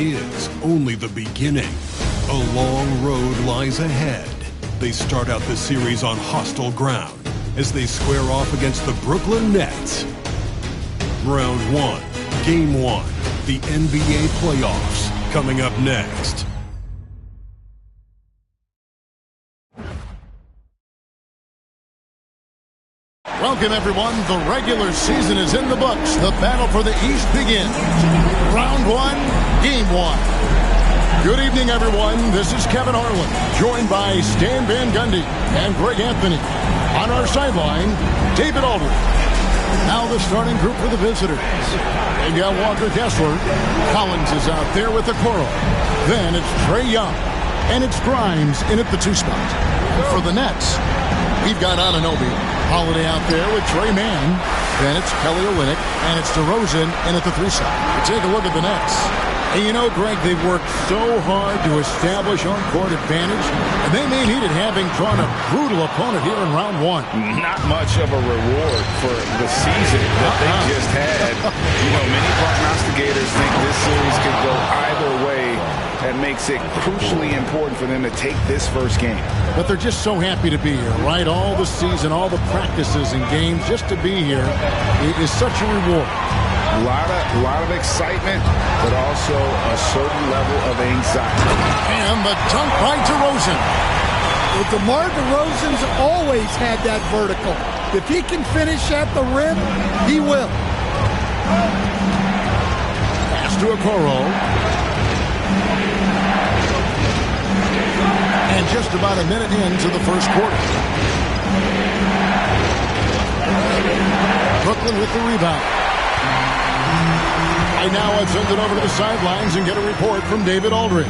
is only the beginning. A long road lies ahead. They start out the series on hostile ground as they square off against the Brooklyn Nets. Round 1, Game 1, the NBA playoffs, coming up next. Welcome, everyone. The regular season is in the books. The battle for the East begins. Round 1, Game 1. Good evening, everyone. This is Kevin Harlan, joined by Stan Van Gundy and Greg Anthony. On our sideline, David Aldridge. Now the starting group for the visitors. They've got Walker Kessler. Collins is out there with the Okoro. Then it's Trae Young. And it's Grimes in at the 2 spot. For the Nets, we've got Anubis. Holiday out there with Trey Mann. Then it's Kelly Olynyk, and it's DeRozan in at the 3 side. Take a look at the Nets. And you know, Greg, they've worked so hard to establish on-court advantage, and they may need it having drawn a brutal opponent here in round 1. Not much of a reward for the season that they just had. You know, many prognosticators think this series could go either way. That makes it crucially important for them to take this first game. But they're just so happy to be here, right? All the season, all the practices and games, just to be here is such a reward. A lot of excitement, but also a certain level of anxiety. And the dunk by DeRozan. Well, DeMar DeRozan's always had that vertical. If he can finish at the rim, he will. Pass to Okoro. And just about a minute into the first quarter. Brooklyn with the rebound. Right now, I'll send it over to the sidelines and get a report from David Aldridge.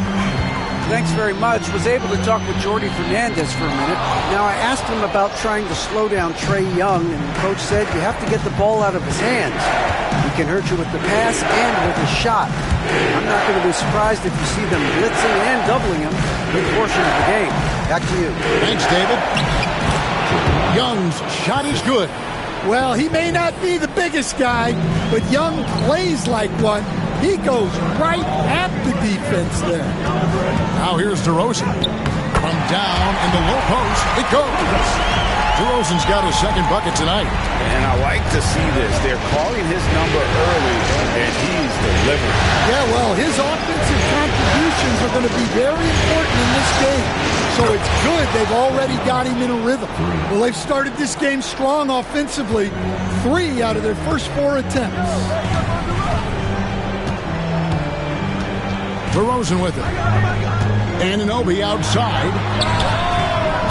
Thanks very much. Was able to talk with Jordy Fernandez for a minute. Now, I asked him about trying to slow down Trae Young, and the coach said you have to get the ball out of his hands. He can hurt you with the pass and with a shot. I'm not going to be surprised if you see them blitzing and doubling him a big portion of the game. Back to you. Thanks, David. Young's shot is good. Well, he may not be the biggest guy, but Young plays like one. He goes right at the defense there. Now here's DeRozan. From down in the low post, it goes. DeRozan's got his second bucket tonight. And I like to see this. They're calling his number early, and he's delivering. Yeah, well, his offensive contributions are going to be very important in this game. So it's good they've already got him in a rhythm. Well, they've started this game strong offensively. 3 out of their first 4 attempts. DeRozan with it. Anunoby outside.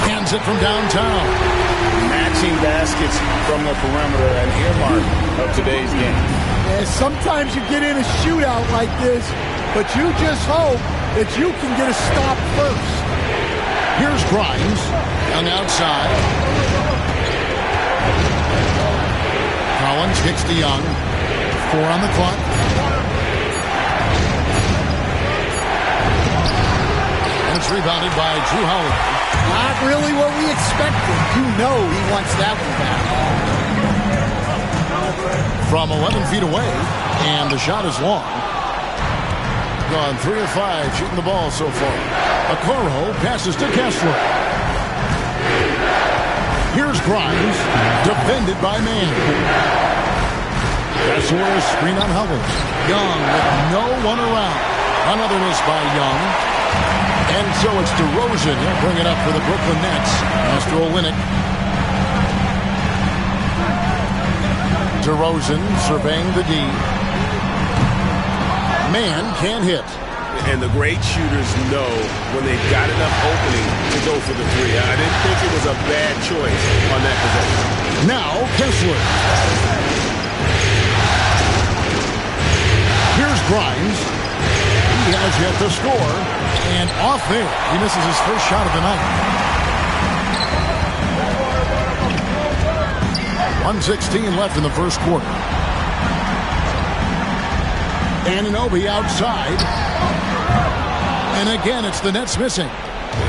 Hands it from downtown. Matching baskets from the perimeter, an earmark of today's game. Yeah, sometimes you get in a shootout like this, but you just hope that you can get a stop first. Here's Grimes. Young outside. Collins kicks to Young. 4 on the clock. And it's rebounded by Drew Holiday. Not really what we expected. You know he wants that one back. From 11 feet away, and the shot is long. Gone 3 of 5 shooting the ball so far. Okoro passes to Kessler. Here's Grimes, defended by Mann. Kessler screen on Huggins. Young with no one around. Another miss by Young. And so it's DeRozan. He'll bring it up for the Brooklyn Nets. Master Olynyk. DeRozan surveying the D. Mann can't hit. And the great shooters know when they've got enough opening to go for the 3. I didn't think it was a bad choice on that possession. Now Kessler. Here's Grimes. He has yet to score. And off there, he misses his first shot of the night. 1:16 left in the first quarter. Anunoby outside. And again, it's the Nets missing.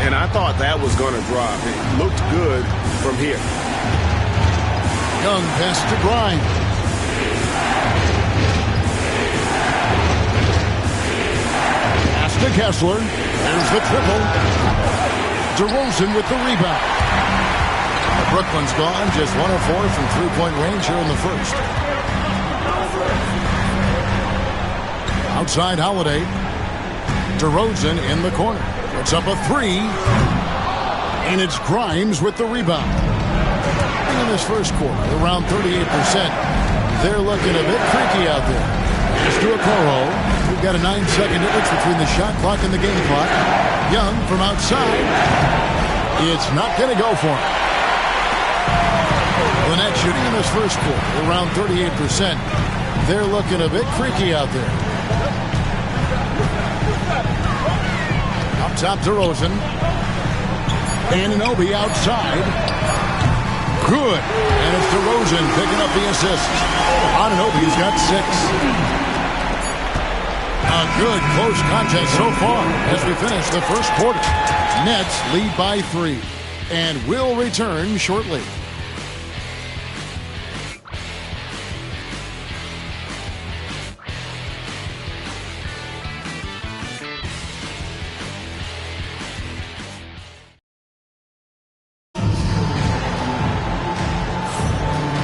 And I thought that was going to drop. It looked good from here. Young pass to Grimes. Kessler. There's the triple. DeRozan with the rebound. Brooklyn's gone just 1 of 4 from three-point range here in the first. Outside Holiday. DeRozan in the corner. Puts up a three. And it's Grimes with the rebound. In this first quarter, around 38%. They're looking a bit freaky out there. Here's to Okoro. We've got a 9-second difference between the shot clock and the game clock. Young from outside. It's not going to go for him. The Nets shooting in this first quarter, around 38%. They're looking a bit freaky out there. Up top, DeRozan. Anubis outside. Good. And it's DeRozan picking up the assist. Anubis got 6. A good close contest so far as we finish the first quarter. Nets lead by 3 and will return shortly.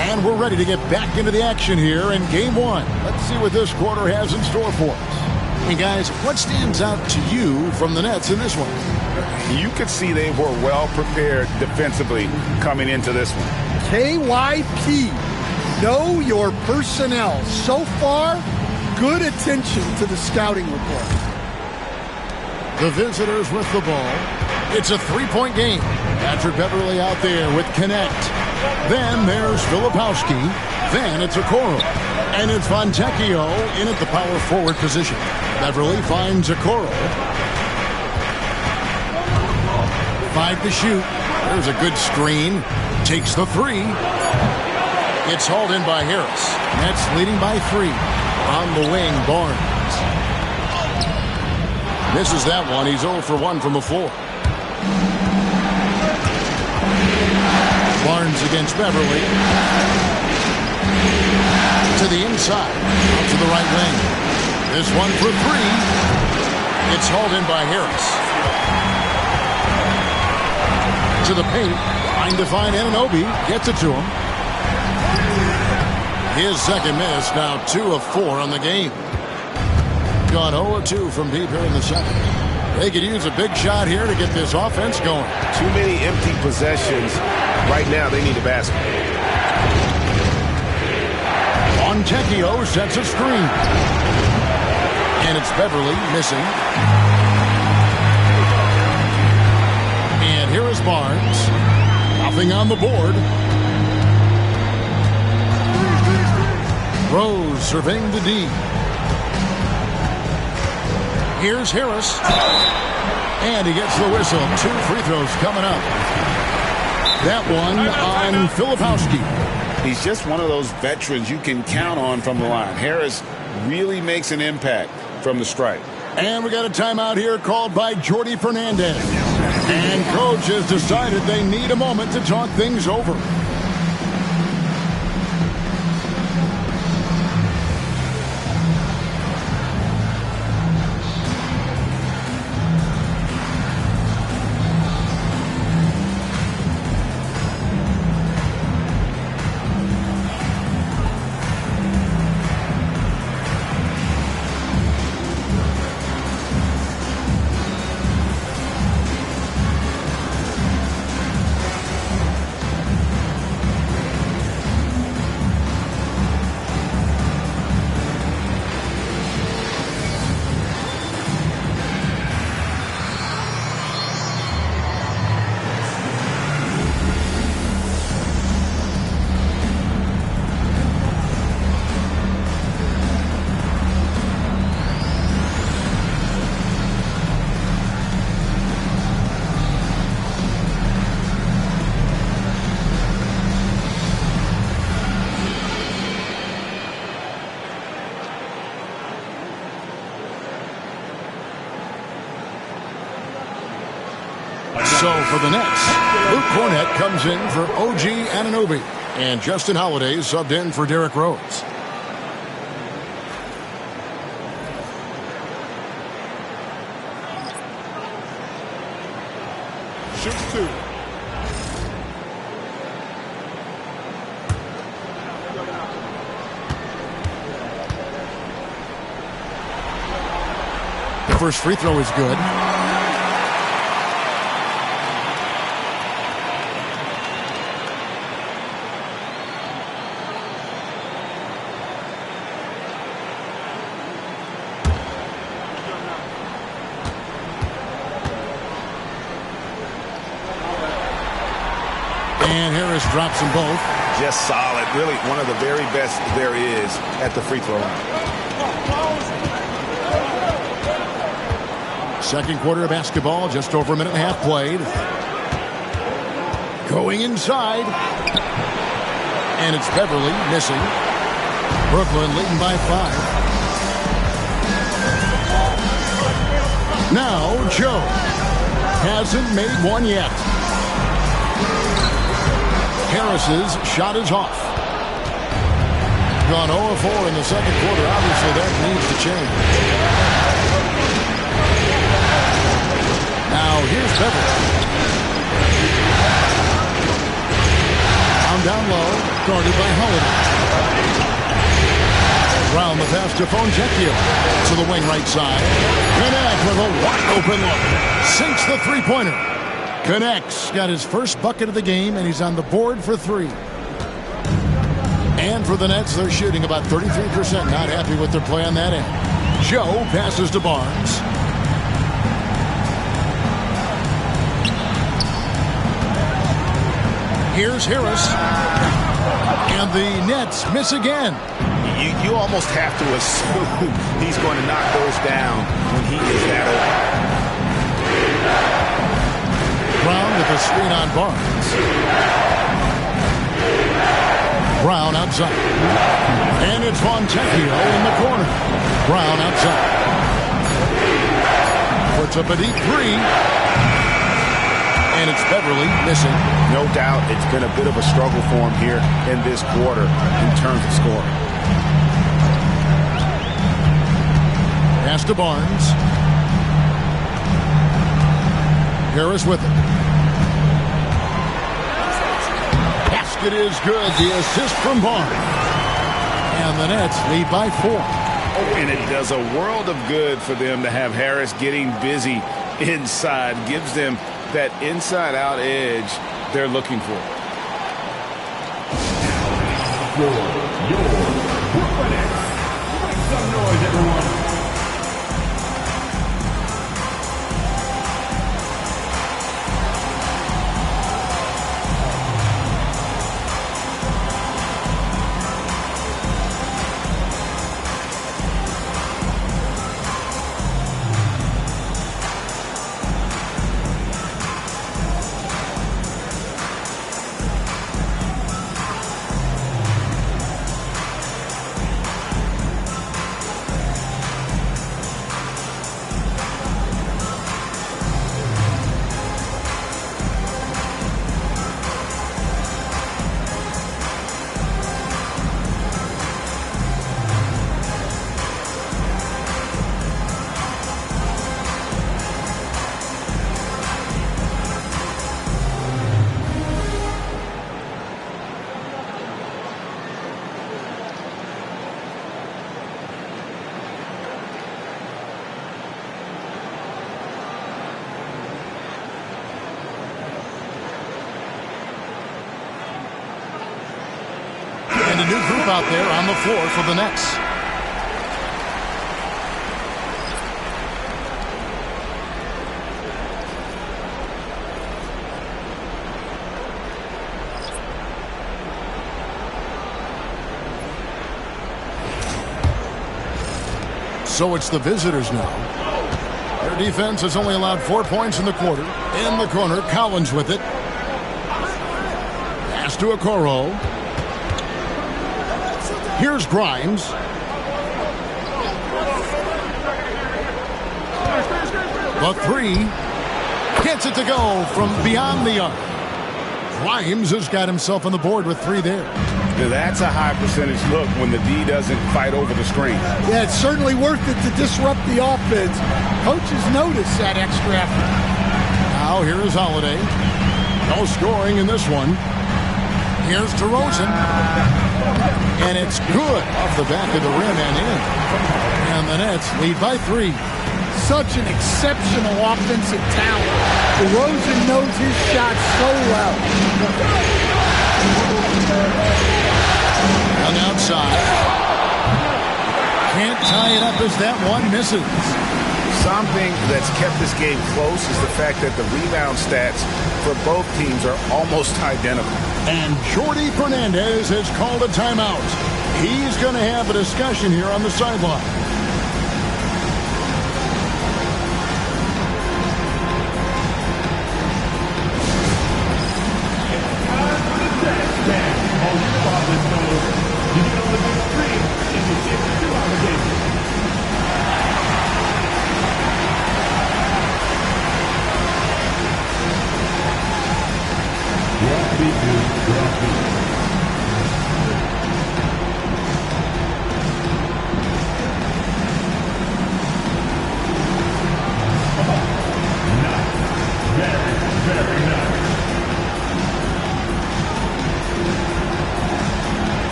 And we're ready to get back into the action here in Game 1. Let's see what this quarter has in store for us. Hey, guys, what stands out to you from the Nets in this one? You could see they were well prepared defensively coming into this one. KYP, know your personnel. So far, good attention to the scouting report. The visitors with the ball. It's a three-point game. Patrick Beverly out there with Connect. Then there's Filipowski. Then it's Okoro. And it's Fontecchio in at the power forward position. Beverly finds Okoro. 5 to shoot. There's a good screen. Takes the 3. It's hauled in by Harris. Nets leading by 3. On the wing, Barnes. Misses that one. He's 0 for 1 from the floor. Barnes against Beverly. To the inside. Out to the right wing. This one for 3. It's hauled in by Harris. To the paint. Trying to find Anubis. Gets it to him. His second miss. Now 2 of 4 on the game. Gone 0 of 2 from deep here in the second. They could use a big shot here to get this offense going. Too many empty possessions. Right now, they need a basket. Fontecchio sets a screen. And it's Beverly missing. And here is Barnes. Nothing on the board. Rose surveying the D. Here's Harris. And he gets the whistle. 2 free throws coming up. That one on Filipowski. He's just one of those veterans you can count on from the line. Harris really makes an impact from the stripe. And we got a timeout here called by Jordi Fernandez. And coach has decided they need a moment to talk things over. So for the Nets, Luke Cornett comes in for OG Anunoby. And Justin Holiday subbed in for Derrick Rose. shoots 2. The first free throw is good. And Harris drops them both. Just solid. Really one of the very best there is at the free throw line. Second quarter of basketball, just over a minute and a half played. Going inside. And it's Beverly missing. Brooklyn leading by 5. Now Joe. Hasn't made one yet. Harris's shot is off. Gone 0 of 4 in the second quarter. Obviously that needs to change. Now here's Beverly. Down low, guarded by Holiday. Round the pass to Fontecchio. To the wing right side. Connect with a wide open look. Sinks the three-pointer. Connects. Got his first bucket of the game, and he's on the board for 3. And for the Nets, they're shooting about 33%. Not happy with their play on that end. Joe passes to Barnes. Here's Harris. And the Nets miss again. You almost have to assume he's going to knock those down when he is that open. Brown with a screen on Barnes. Brown outside. And it's Fontecchio in the corner. Brown outside. Puts up a deep 3. And it's Beverly missing. No doubt it's been a bit of a struggle for him here in this quarter in terms of scoring. Pass to Barnes. Harris with it. Basket is good. The assist from Barnes. And the Nets lead by 4. And it does a world of good for them to have Harris getting busy inside. Gives them that inside-out edge they're looking for. Your Brooklyn Nets. Make some noise, everyone. And a new group out there on the floor for the Nets. So it's the visitors now. Their defense has only allowed 4 points in the quarter. In the corner, Collins with it. Pass to Okoro. Here's Grimes. The 3. Gets it to go from beyond the arc. Grimes has got himself on the board with 3 there. That's a high percentage look when the D doesn't fight over the screen. Yeah, it's certainly worth it to disrupt the offense. Coaches notice that extra effort. Now here is Holiday. No scoring in this one. Here's DeRozan. And it's good off the back of the rim and in. And the Nets lead by 3. Such an exceptional offensive talent. DeRozan knows his shot so well. On the outside. Can't tie it up as that one misses. Something that's kept this game close is the fact that the rebound stats for both teams are almost identical. And Jordi Fernandez has called a timeout. He's going to have a discussion here on the sideline.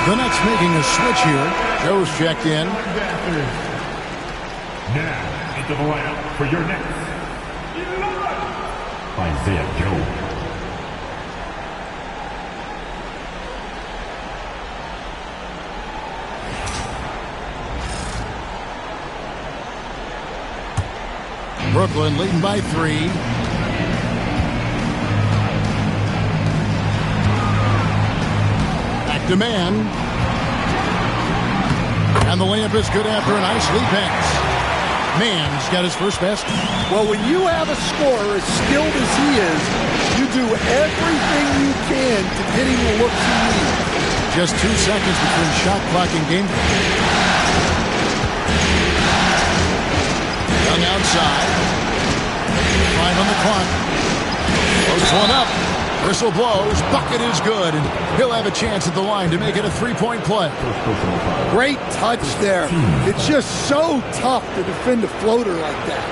The Nets making a switch here. Joe's checked in. Now, into the lineup for your Nets, Isaiah Joe. Brooklyn leading by 3. Back to man. And the layup is good after a nice lead pass. Man's got his first basket. Well, when you have a scorer as skilled as he is, you do everything you can to get him the looks he needs. Just 2 seconds between shot clock and game clock. Young outside. 5 on the clock. Close one up. Whistle blows. Bucket is good. And he'll have a chance at the line to make it a 3-point play. Great touch there. It's just so tough to defend a floater like that.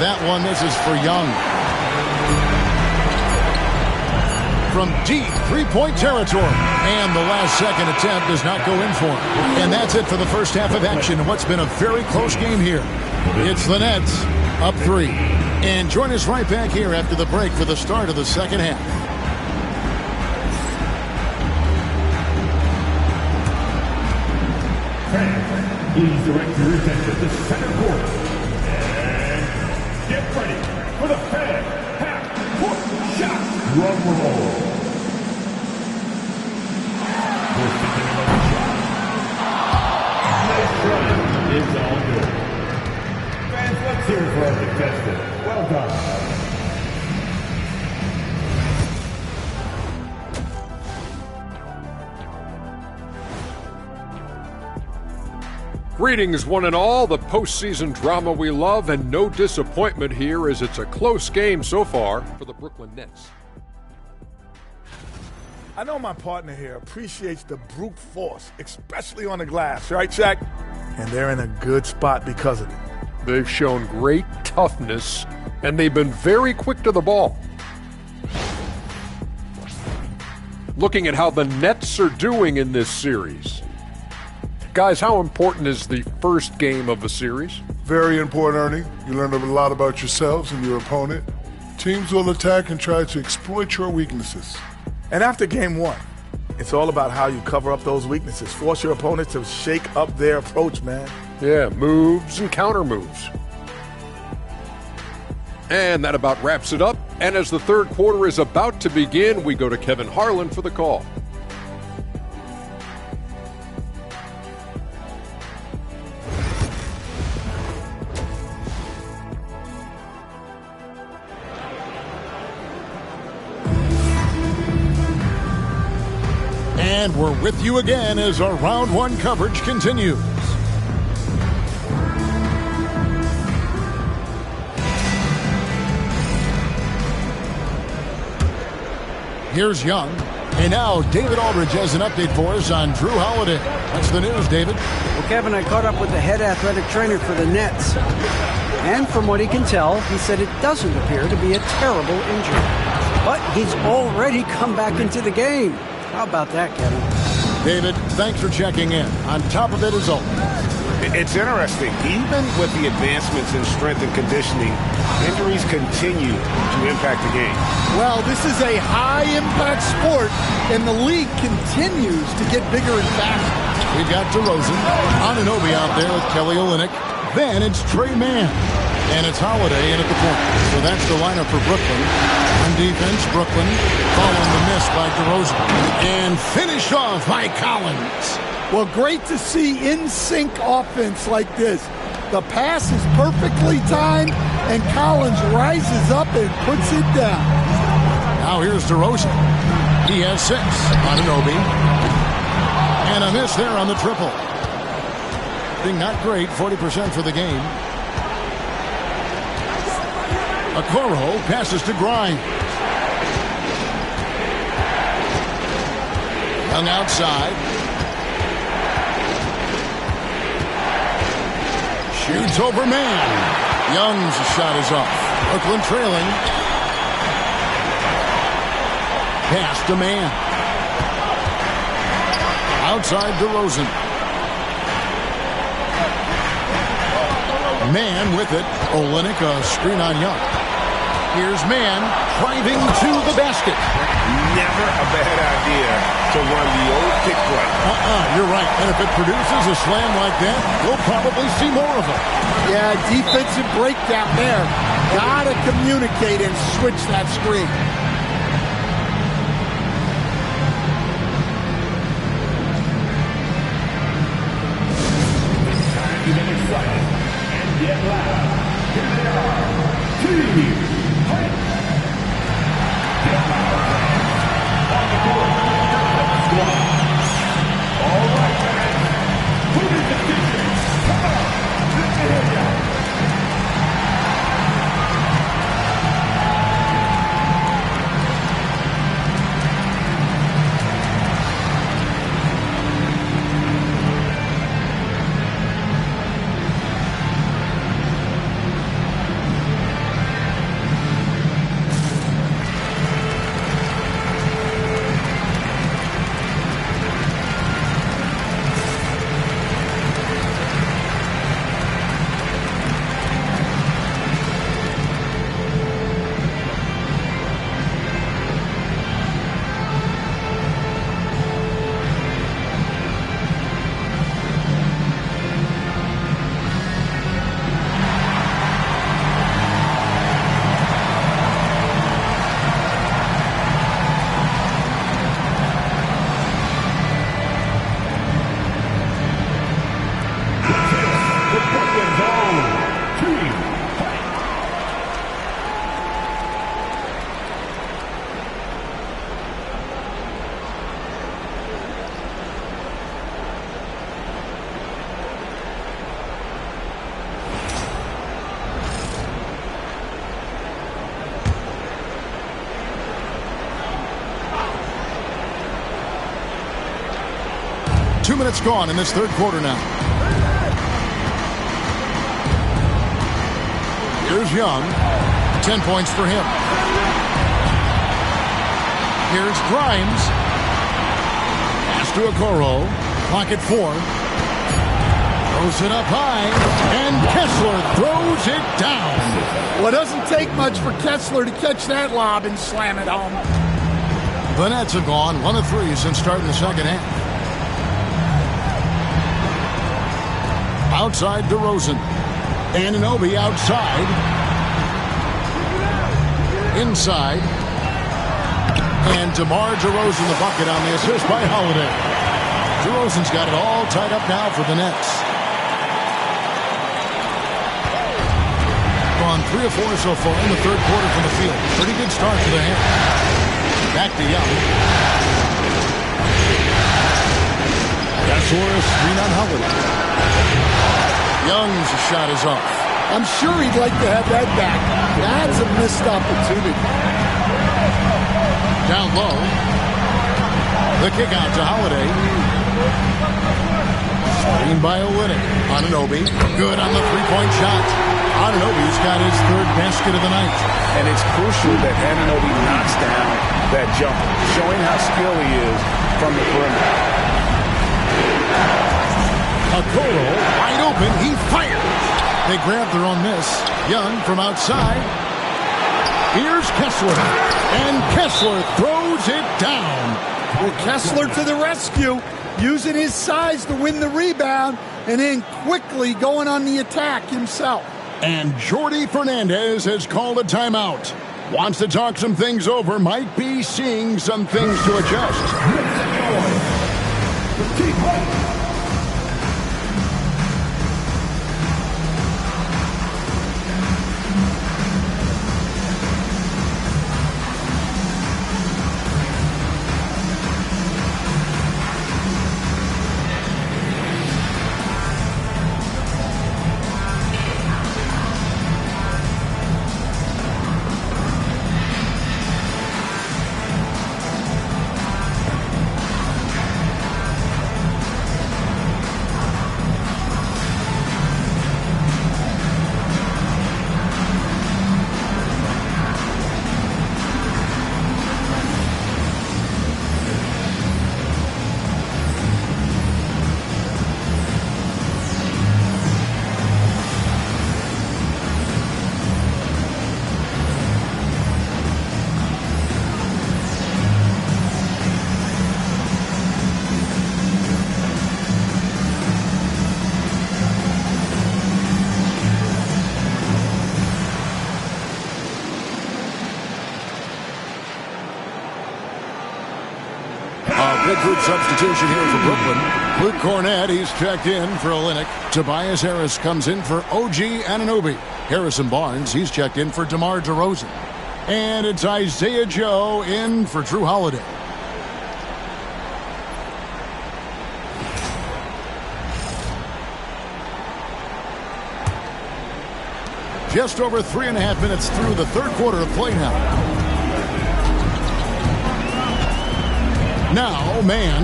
That one, this is for Young. From deep three-point territory. And the last second attempt does not go in for him. And that's it for the first half of action in what's been a very close game here. It's the Nets up 3. And join us right back here after the break for the start of the second half. Please direct your attention to center court. And get ready for the fan half-court shot. Drum roll. We're thinking about the shot. Nice try. It's all good. Fans, let's hear it for our contestant. Well done. Greetings, one and all. The postseason drama we love, and no disappointment here as it's a close game so far for the Brooklyn Nets. I know my partner here appreciates the brute force, especially on the glass, right, Shaq? And they're in a good spot because of it. They've shown great toughness, and they've been very quick to the ball. Looking at how the Nets are doing in this series. Guys, how important is the first game of the series? Very important, Ernie. You learn a lot about yourselves and your opponent. Teams will attack and try to exploit your weaknesses. And after game one, it's all about how you cover up those weaknesses. Force your opponent to shake up their approach, man. Yeah, moves and counter moves. And that about wraps it up. And as the third quarter is about to begin, we go to Kevin Harlan for the call. And we're with you again as our round one coverage continues. Here's Young. And now David Aldridge has an update for us on Drew Holiday. What's the news, David? Well, Kevin, I caught up with the head athletic trainer for the Nets. And from what he can tell, he said it doesn't appear to be a terrible injury. But he's already come back into the game. How about that, Kevin? David, thanks for checking in. On top of it is always. It's interesting. Even with the advancements in strength and conditioning, injuries continue to impact the game. Well, this is a high-impact sport, and the league continues to get bigger and faster. We've got DeRozan, Anubis out there with Kelly Olynyk. Then it's Trey Mann. And it's Holiday in at the point. So that's the lineup for Brooklyn. On defense, Brooklyn following the miss by DeRozan. And finished off by Collins. Well, great to see in-sync offense like this. The pass is perfectly timed, and Collins rises up and puts it down. Now here's DeRozan. He has 6 on Anubis. And a miss there on the triple. Thing not great, 40% for the game. Okoro passes to Grimes. Young outside. Shoots over man. Young's shot is off. Brooklyn trailing. Pass to man. Outside DeRozan. Man with it. Olynyk a screen on Young. Here's Man driving to the basket. Never a bad idea to run the old pick play. You're right. And if it produces a slam like that, we'll probably see more of it. Yeah, defensive breakdown there. Gotta communicate and switch that screen. To get excited and get loud. Here they are. Team Fight. Get loud, fans. On the court. Let's go. All right, fans. Who is the DJ? Come on. Let me hear ya. Minutes gone in this third quarter now. Here's Young. 10 points for him. Here's Grimes. Pass to Okoro. Clock at 4. Throws it up high. And Kessler throws it down. Well, it doesn't take much for Kessler to catch that lob and slam it home. The Nets have gone 1 of 3 since starting the second half. Outside DeRozan. Anunoby outside. Inside. And DeMar DeRozan the bucket on the assist by Holiday. DeRozan's got it all tied up now for the Nets. Gone 3 of 4 so far in the third quarter from the field. Pretty good start for the Heat. Back to Young. Kessler, screen on Holiday. Young's shot is off. I'm sure he'd like to have that back. That's a missed opportunity. Down low. The kick out to Holiday. Screen by Olynyk. Anunoby. Good on the three-point shot. Anunoby's got his third basket of the night. And it's crucial that Anunoby knocks down that jumper, showing how skilled he is from the perimeter. Okoro wide open. He fires. They grab their own miss. Young from outside. Here's Kessler. And Kessler throws it down. Well, Kessler to the rescue, using his size to win the rebound, and then quickly going on the attack himself. And Jordi Fernandez has called a timeout. Wants to talk some things over. Might be seeing some things to adjust. Big group substitution here for Brooklyn. Luke Cornett, he's checked in for Olynyk. Tobias Harris comes in for OG Anunoby. Harrison Barnes, he's checked in for DeMar DeRozan. And it's Isaiah Joe in for Drew Holiday. Just over 3.5 minutes through the third quarter of play now. Now, man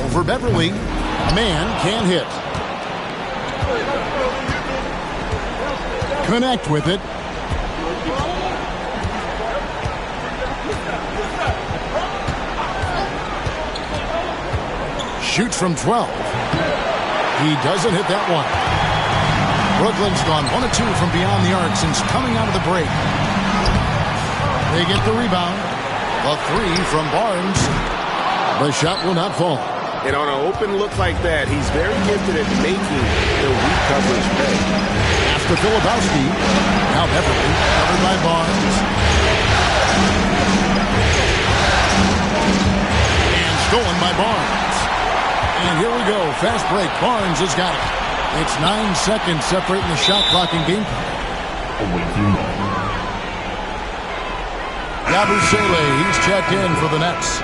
over Beverly. Man can't hit. Connect with it. Shoots from 12. He doesn't hit that one. Brooklyn's gone 1 of 2 from beyond the arc since coming out of the break. They get the rebound. A 3 from Barnes. The shot will not fall. And on an open look like that, he's very gifted at making the weak coverage pay. After Filipowski. Now Beverly, covered by Barnes. And stolen by Barnes. And here we go. Fast break. Barnes has got it. It's 9 seconds separating the shot clock and game clock. Yabusele, he's checked in for the Nets.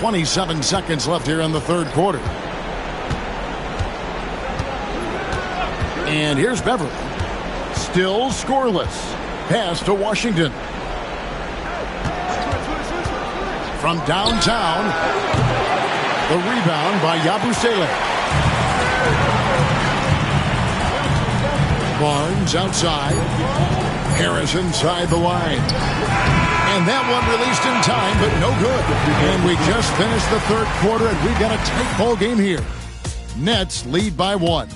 27 seconds left here in the third quarter. And here's Beverly. Still scoreless. Pass to Washington. From downtown, the rebound by Yabusele. Barnes outside. Harris inside the line. And that one released in time, but no good. And we just finished the third quarter, and we've got a tight ball game here. Nets lead by 1.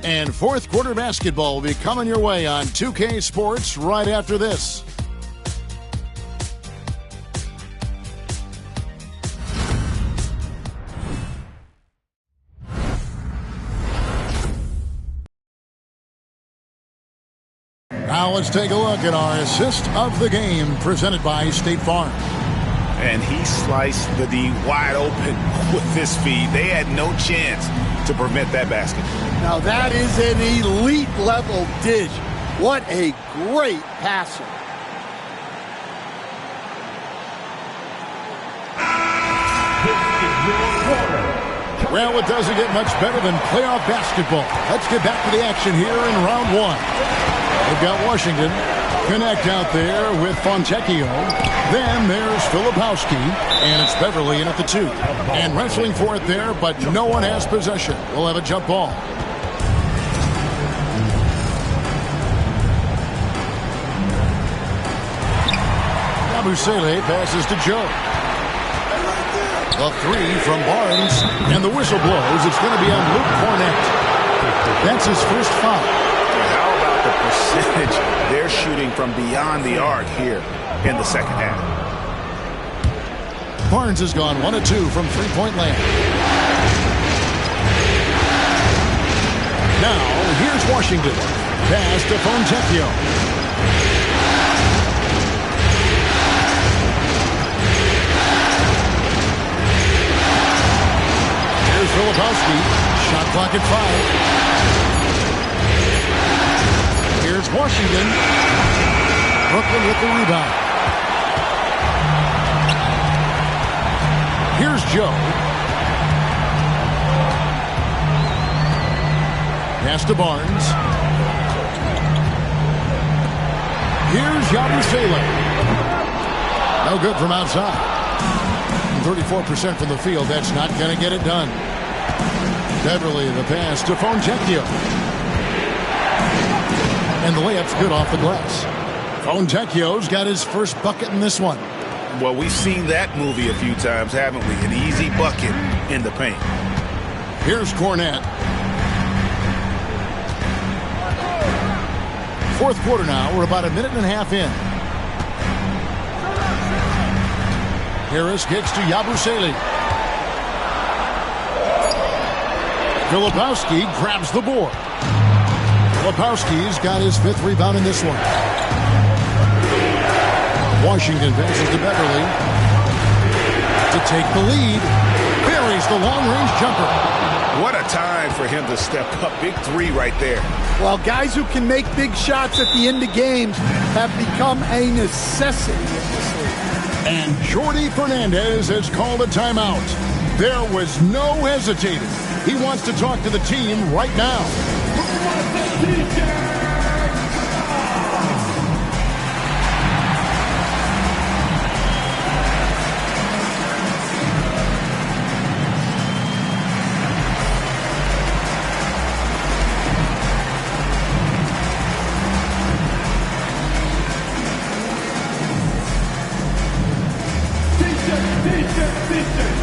And fourth quarter basketball will be coming your way on 2K Sports right after this. Now let's take a look at our assist of the game presented by State Farm. And he sliced the D wide open with this feed. They had no chance to prevent that basket. Now that is an elite level dish. What a great passer. Well, it doesn't get much better than playoff basketball. Let's get back to the action here in round one. They've got Washington connect out there with Fontecchio. Then there's Filipowski, and it's Beverly in at the 2. And wrestling for it there, but no one has possession. We'll have a jump ball. Yabusele passes to Joe. A 3 from Barnes, and the whistle blows. It's going to be on Luke Cornett. That's his first foul. How about the percentage they're shooting from beyond the arc here in the second half? Barnes has gone 1 of 2 from three-point land. Now, here's Washington. Pass to Fontecchio. Here's Filipowski. Shot clock at 5. Here's Washington. Brooklyn with the rebound. Here's Joe. Pass to Barnes. Here's Yabusele. No good from outside. 34% from the field. That's not going to get it done. Beverly, the pass to Fontecchio. And the layup's good off the glass. Fontecchio's got his first bucket in this one. Well, we've seen that movie a few times, haven't we? An easy bucket in the paint. Here's Cornett. Fourth quarter now. We're about a minute and a half in. Harris kicks to Yabusele. Filipowski grabs the board. Filipowski's got his 5th rebound in this one. Washington passes to Beverly to take the lead. Buries the long-range jumper. What a time for him to step up. Big 3 right there. Well, guys who can make big shots at the end of games have become a necessity in this league. And Jordi Fernandez has called a timeout. There was no hesitating. He wants to talk to the team right now.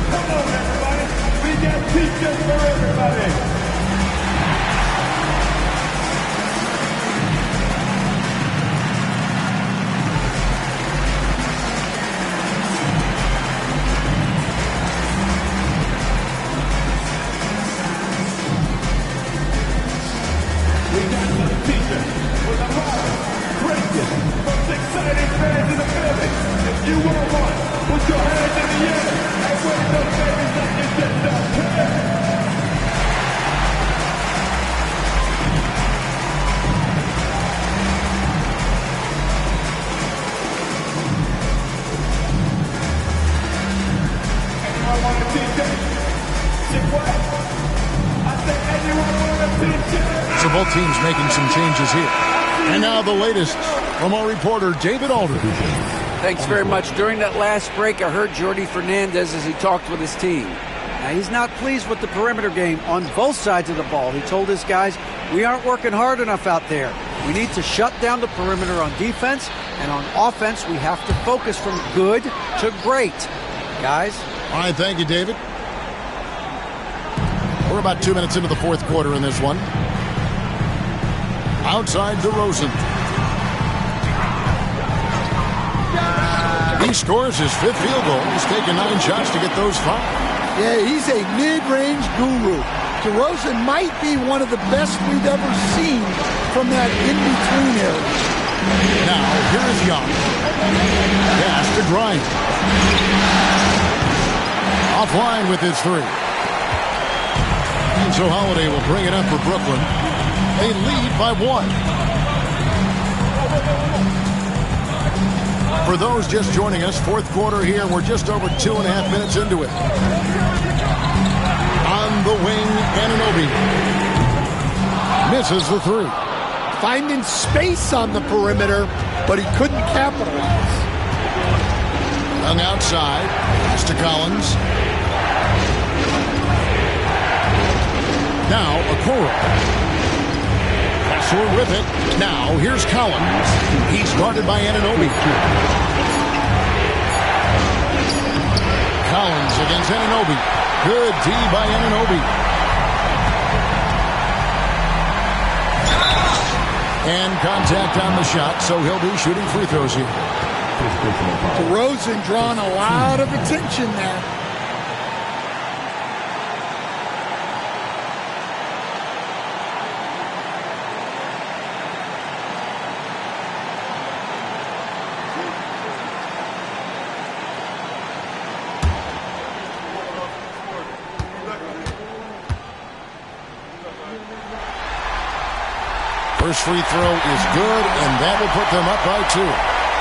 Come on, everybody. We got t-shirts for everybody. We got some t-shirts with a modern, greatest, most exciting fans in the building. If you want one, put your hands in the air and wave those babies like you just don't care. Anyone want a t-shirt? Say what? I said anyone want a t-shirt? So both teams making some changes here. And now the latest from our reporter, David Aldridge. Thanks very much. During that last break, I heard Jordi Fernandez as he talked with his team. Now, he's not pleased with the perimeter game on both sides of the ball. He told his guys, we aren't working hard enough out there. We need to shut down the perimeter on defense, and on offense, we have to focus from good to great. Guys? All right, thank you, David. We're about 2 minutes into the fourth quarter in this one. Outside DeRozan. He scores his 5th field goal. He's taken 9 shots to get those 5. Yeah, he's a mid-range guru. DeRozan might be one of the best we've ever seen from that in-between area. Now, here is Young. Pass to Grimes. Offline with his 3. And so Holiday will bring it up for Brooklyn. They lead by 1. For those just joining us, 4th quarter here. We're just over 2.5 minutes into it. On the wing, Anunoby. Misses the 3. Finding space on the perimeter, but he couldn't capitalize. Young outside. Pass to Collins. Now, Okoro. Kessler with it. Now, here's Collins. He's guarded by Anunoby. Collins against Anunoby. Good D by Anunoby. And contact on the shot, so he'll be shooting free throws here. DeRozan drawing a lot of attention there. First free throw is good, and that will put them up by 2.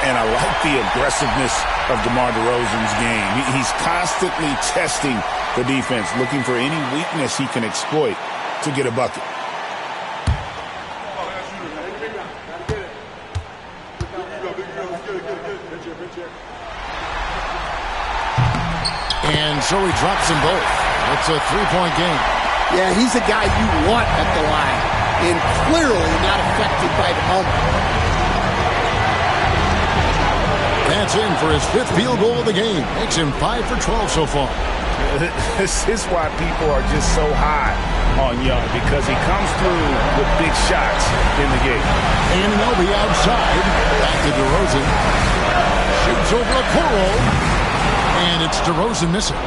And I like the aggressiveness of DeMar DeRozan's game. He's constantly testing the defense, looking for any weakness he can exploit to get a bucket. And so he drops them both. It's a 3-point game. Yeah, he's a guy you want at the line, and clearly not affected by the moment. That's in for his 5th field goal of the game. Makes him 5 for 12 so far. This is why people are just so high on Young, because he comes through with big shots in the game. Anunoby outside. Back to DeRozan. Shoots over Okoro. And it's DeRozan missing.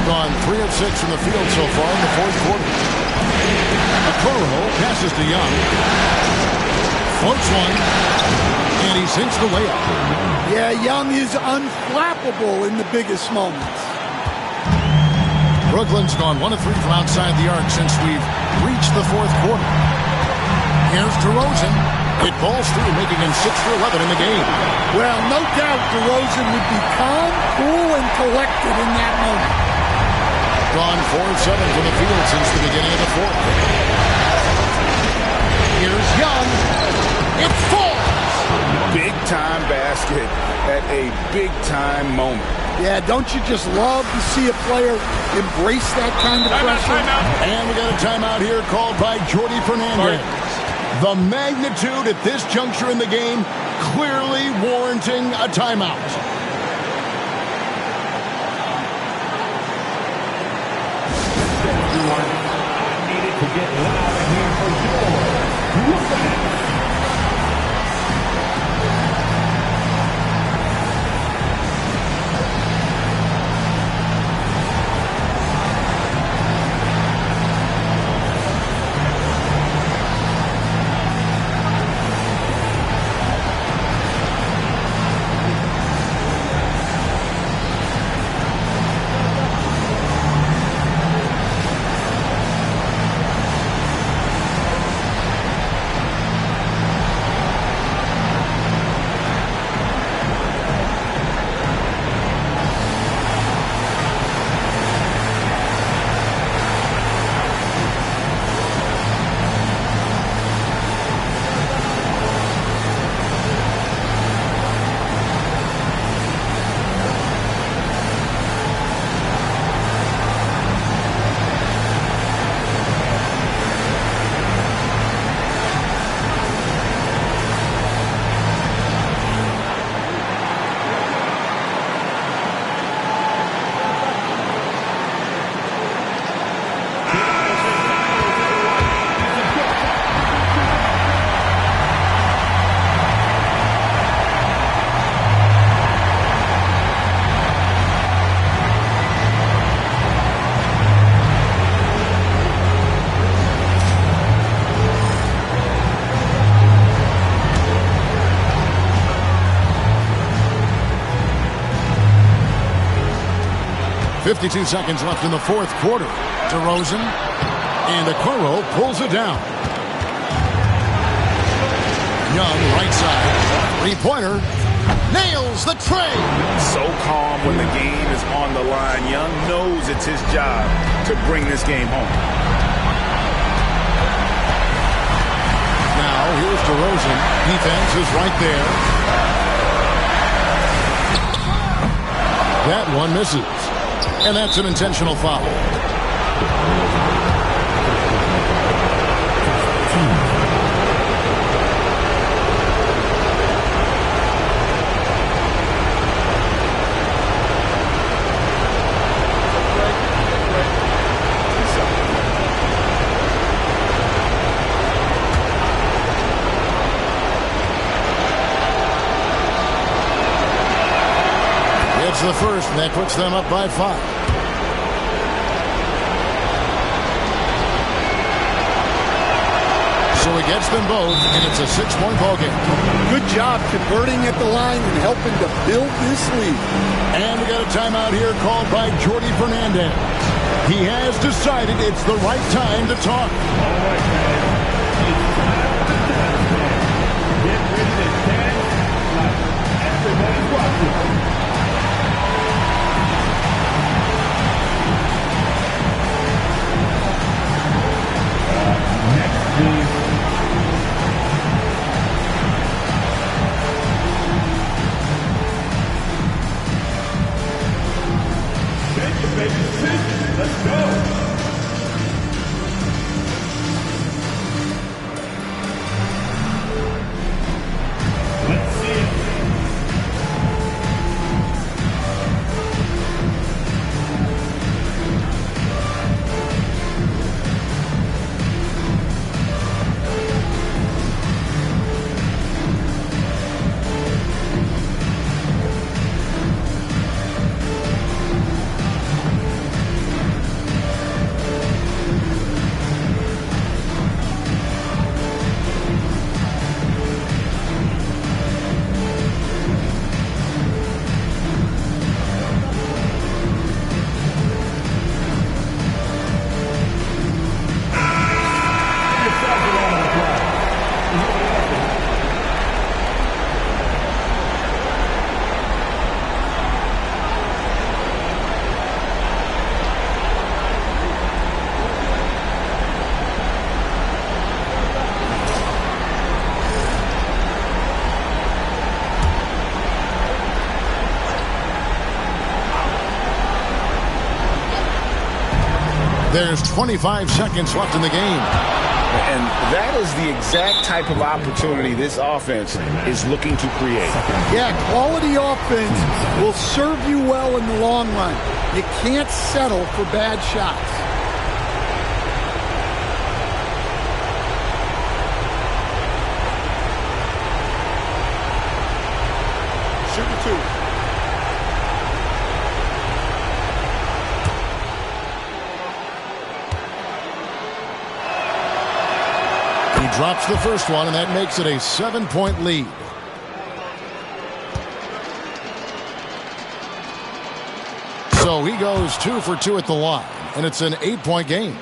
Gone 3 of 6 from the field so far in the 4th quarter. Okoro passes to Young. Floats one. And he sinks the layup. Yeah, Young is unflappable in the biggest moments. Brooklyn's gone 1 of 3 from outside the arc since we've reached the 4th quarter. Here's DeRozan. It balls through, making him 6 for 11 in the game. Well, no doubt DeRozan would be calm, cool, and collected in that moment. Gone 4 of 7 from the field since the beginning of the 4th. Here's Young. It falls. Big-time basket at a big-time moment. Yeah, don't you just love to see a player embrace that kind of pressure? And we got a timeout here called by Jordi Fernandez. The magnitude at this juncture in the game clearly warranting a timeout. Everyone needed to get loud here for sure. 52 seconds left in the fourth quarter. DeRozan, and Okoro pulls it down. Young, right side, three-pointer, nails the tray. So calm when the game is on the line. Young knows it's his job to bring this game home. Now, here's DeRozan. Defense is right there. That one misses. And that's an intentional foul. It's the first, and that puts them up by 5. So he gets them both, and it's a 6-point ball game. Good job converting at the line and helping to build this lead. And we got a timeout here called by Jordy Fernandez. He has decided it's the right time to talk. All right, man. It's time to get ready to dance like everybody's watching. Let's go. Let's see it. There's 25 seconds left in the game. And that is the exact type of opportunity this offense is looking to create. Yeah, quality offense will serve you well in the long run. You can't settle for bad shots. Shooting 2. He drops the first one, and that makes it a 7-point lead. So he goes 2 for 2 at the line, and it's an 8-point game.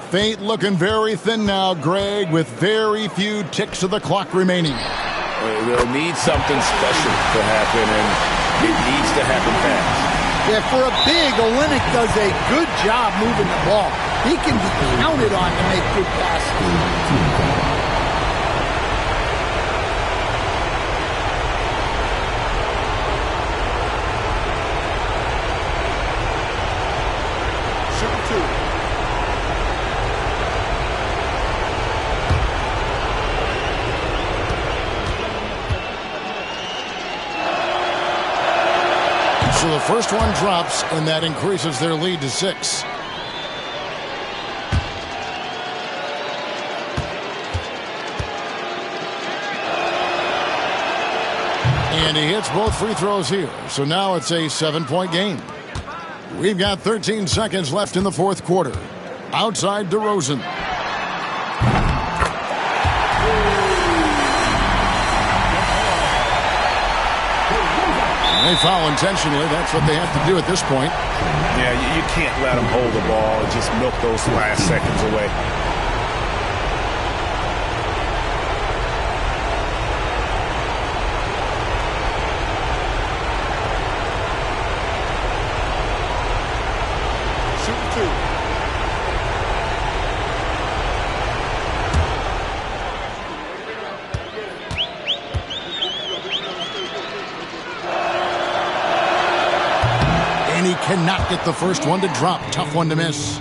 Fate looking very thin now, Greg, with very few ticks of the clock remaining. They'll need something special to happen, and it needs to happen fast. Yeah, for a big, Olynyk does a good job moving the ball. He can be counted on to make good passes. So the first one drops, and that increases their lead to 6. And he hits both free throws here. So now it's a 7-point game. We've got 13 seconds left in the fourth quarter. Outside DeRozan. They foul intentionally. That's what they have to do at this point. Yeah, you can't let them hold the ball and just milk those last seconds away. He cannot get the first one to drop. Tough one to miss.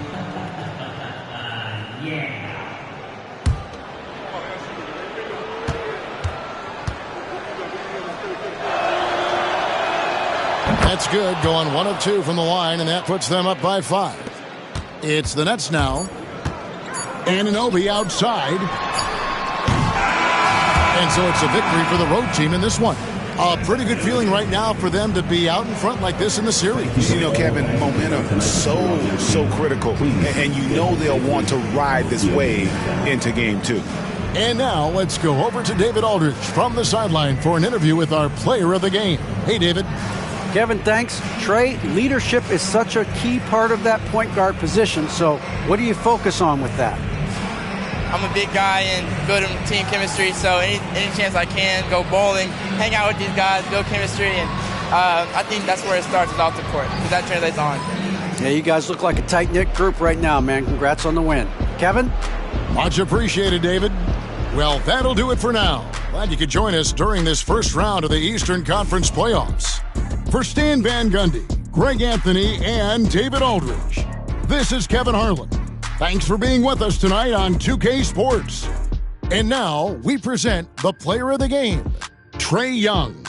That's good. Going 1 of 2 from the line, and that puts them up by 5. It's the Nets now. Anubis outside. And so it's a victory for the road team in this one. A pretty good feeling right now for them to be out in front like this in the series. You know, Kevin, momentum so critical. And you know they'll want to ride this wave into game 2. And now let's go over to David Aldridge from the sideline for an interview with our player of the game. Hey, David. Kevin, thanks. Trey, leadership is such a key part of that point guard position. So what do you focus on with that? I'm a big guy and building team chemistry, so any chance I can, go bowling, hang out with these guys, build chemistry, and I think that's where it starts is off the court, because that translates on. Yeah, you guys look like a tight-knit group right now, man. Congrats on the win. Kevin? Much appreciated, David. Well, that'll do it for now. Glad you could join us during this first round of the Eastern Conference playoffs. For Stan Van Gundy, Greg Anthony, and David Aldridge, this is Kevin Harlan. Thanks for being with us tonight on 2K Sports. And now we present the player of the game, Trae Young.